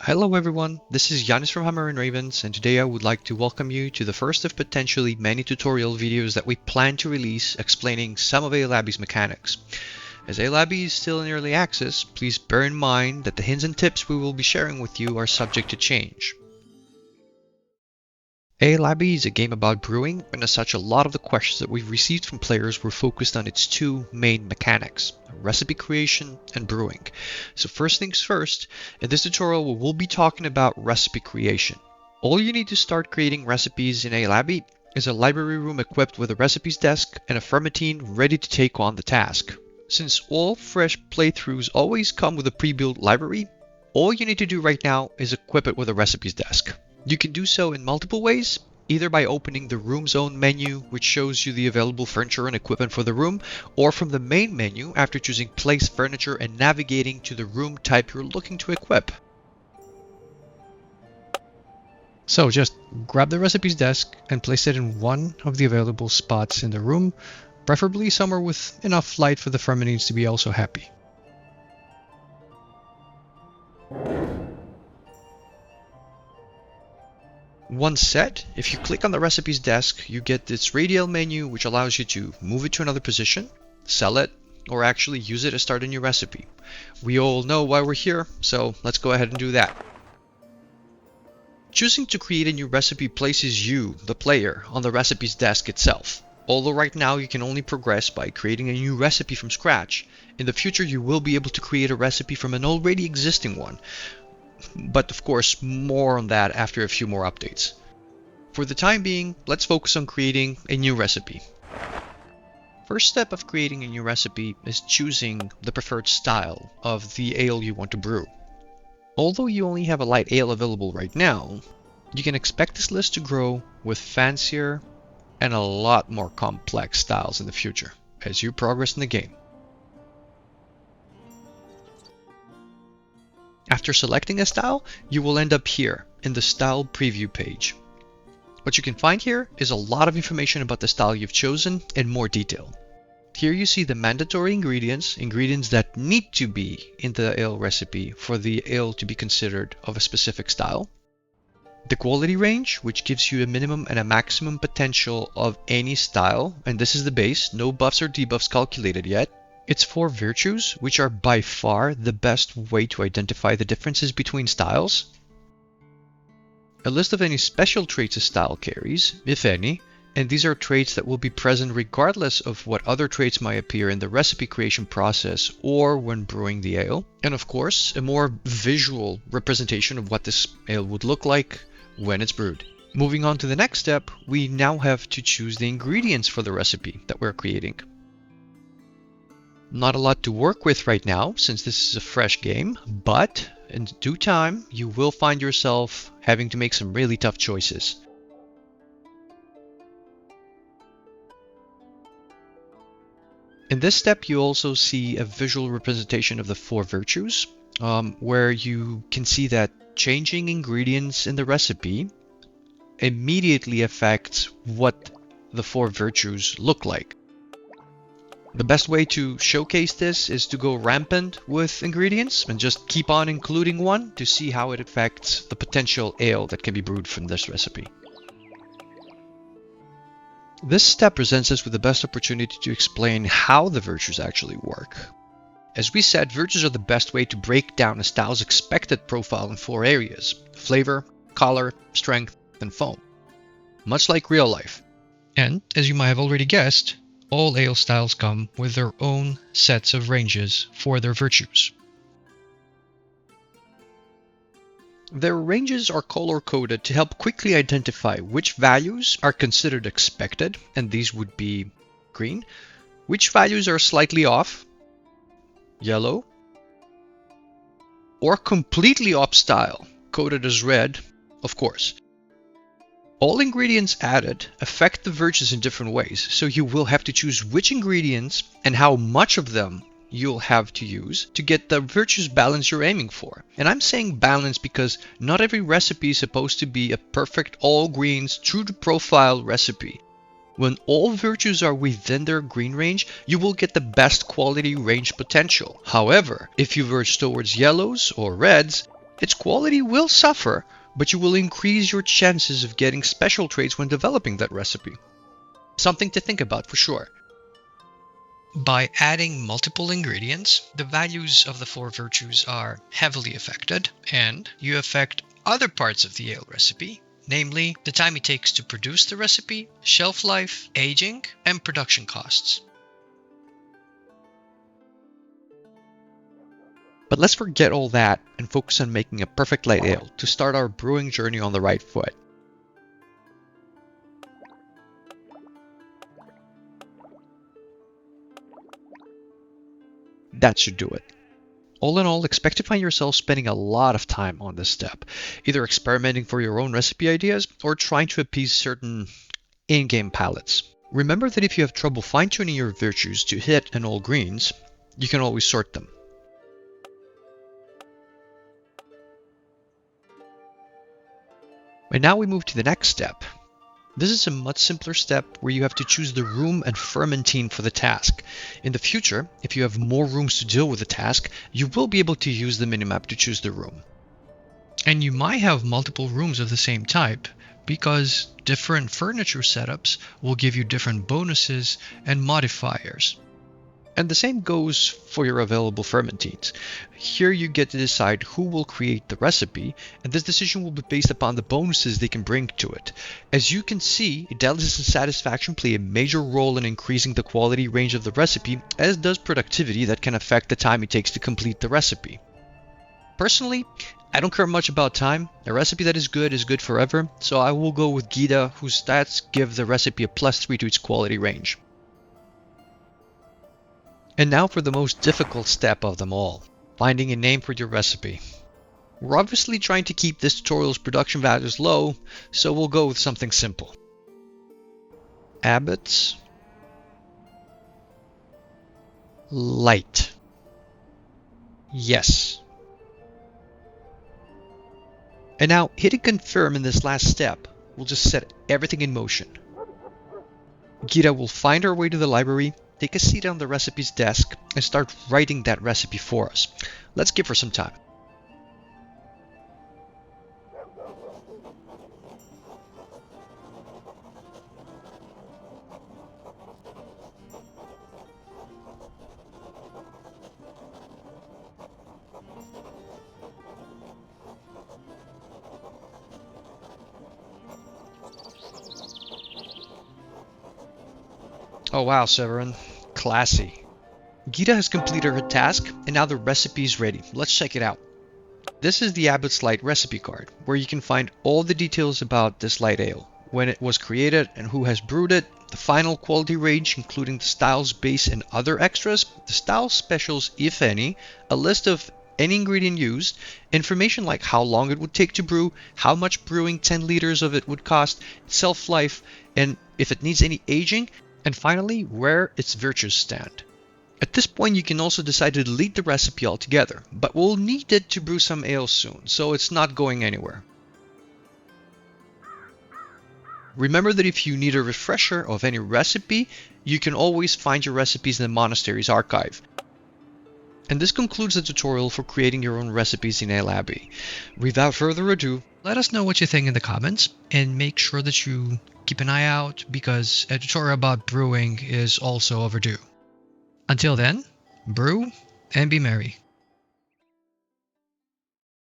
Hello everyone, this is Yannis from Hammer&Ravens, and today I would like to welcome you to the first of potentially many tutorial videos that we plan to release explaining some of Abbey's mechanics. As Abbey is still in early access, please bear in mind that the hints and tips we will be sharing with you are subject to change. Abbey is a game about brewing, and as such a lot of the questions that we've received from players were focused on its two main mechanics, recipe creation and brewing. So first things first, in this tutorial we will be talking about recipe creation. All you need to start creating recipes in Abbey is a library room equipped with a recipes desk and a fermentine ready to take on the task. Since all fresh playthroughs always come with a pre-built library, all you need to do right now is equip it with a recipes desk. You can do so in multiple ways, either by opening the room's own menu, which shows you the available furniture and equipment for the room, or from the main menu after choosing place furniture and navigating to the room type you're looking to equip. So just grab the recipes desk and place it in one of the available spots in the room, preferably somewhere with enough light for the fermentines to be also happy. Once set, if you click on the recipes desk, you get this radial menu which allows you to move it to another position, sell it, or actually use it to start a new recipe. We all know why we're here, so let's go ahead and do that. Choosing to create a new recipe places you, the player, on the recipes desk itself. Although right now you can only progress by creating a new recipe from scratch, in the future you will be able to create a recipe from an already existing one. But of course, more on that after a few more updates. For the time being, let's focus on creating a new recipe. First step of creating a new recipe is choosing the preferred style of the ale you want to brew. Although you only have a light ale available right now, you can expect this list to grow with fancier and a lot more complex styles in the future as you progress in the game. After selecting a style, you will end up here in the style preview page. What you can find here is a lot of information about the style you've chosen in more detail. Here you see the mandatory ingredients that need to be in the ale recipe for the ale to be considered of a specific style. The quality range, which gives you a minimum and a maximum potential of any style, and this is the base, no buffs or debuffs calculated yet. Its 4 virtues, which are by far the best way to identify the differences between styles. A list of any special traits a style carries, if any, and these are traits that will be present regardless of what other traits might appear in the recipe creation process or when brewing the ale. And of course, a more visual representation of what this ale would look like when it's brewed. Moving on to the next step, we now have to choose the ingredients for the recipe that we're creating. Not a lot to work with right now since this is a fresh game, but in due time you will find yourself having to make some really tough choices. In this step you also see a visual representation of the 4 virtues, where you can see that changing ingredients in the recipe immediately affects what the 4 virtues look like. The best way to showcase this is to go rampant with ingredients and just keep on including one to see how it affects the potential ale that can be brewed from this recipe. This step presents us with the best opportunity to explain how the virtues actually work. As we said, virtues are the best way to break down a style's expected profile in 4 areas: flavor, color, strength, and foam. Much like real life. And, as you might have already guessed, all ale styles come with their own sets of ranges for their virtues. Their ranges are color-coded to help quickly identify which values are considered expected, and these would be green, which values are slightly off, yellow, or completely off style, coded as red, of course. All ingredients added affect the virtues in different ways, so you will have to choose which ingredients and how much of them you'll have to use to get the virtues balance you're aiming for. And I'm saying balance because not every recipe is supposed to be a perfect all greens, true to profile recipe. When all virtues are within their green range, you will get the best quality range potential. However, if you verge towards yellows or reds, Its quality will suffer, but you will increase your chances of getting special traits when developing that recipe. Something to think about for sure. By adding multiple ingredients, the values of the four virtues are heavily affected, and you affect other parts of the ale recipe, namely the time it takes to produce the recipe, shelf life, aging, and production costs. But let's forget all that and focus on making a perfect light ale to start our brewing journey on the right foot. That should do it. All in all, expect to find yourself spending a lot of time on this step, either experimenting for your own recipe ideas or trying to appease certain in-game palates. Remember that if you have trouble fine-tuning your virtues to hit and all greens, you can always sort them. And now we move to the next step. This is a much simpler step where you have to choose the room and fermentine for the task. In the future, if you have more rooms to deal with the task, you will be able to use the minimap to choose the room. And you might have multiple rooms of the same type, because different furniture setups will give you different bonuses and modifiers. And the same goes for your available fermentines. Here you get to decide who will create the recipe, and this decision will be based upon the bonuses they can bring to it. As you can see, Idealism and satisfaction play a major role in increasing the quality range of the recipe, as does productivity that can affect the time it takes to complete the recipe. Personally, I don't care much about time. A recipe that is good forever, so I will go with Gita, whose stats give the recipe a +3 to its quality range. And now for the most difficult step of them all, finding a name for your recipe. We're obviously trying to keep this tutorial's production values low, so we'll go with something simple. Abbott's Light. Yes. And now hitting confirm in this last step will just set everything in motion. Gita will find her way to the library, take a seat on the recipe's desk, and start writing that recipe for us. Let's give her some time. Oh wow, Severin. Classy. Gita has completed her task, and now the recipe is ready. Let's check it out. This is the Abbott's Light recipe card, where you can find all the details about this light ale, when it was created and who has brewed it, the final quality range including the styles base and other extras, the style specials if any, a list of any ingredient used, information like how long it would take to brew, how much brewing 10 liters of it would cost, shelf life, and if it needs any aging, and finally where its virtues stand. At this point you can also decide to delete the recipe altogether, but we'll need it to brew some ale soon, so it's not going anywhere. Remember that if you need a refresher of any recipe, you can always find your recipes in the monastery's archive. And this concludes the tutorial for creating your own recipes in Abbey. Without further ado, let us know what you think in the comments, and make sure that you keep an eye out because a tutorial about brewing is also overdue. Until then, brew and be merry.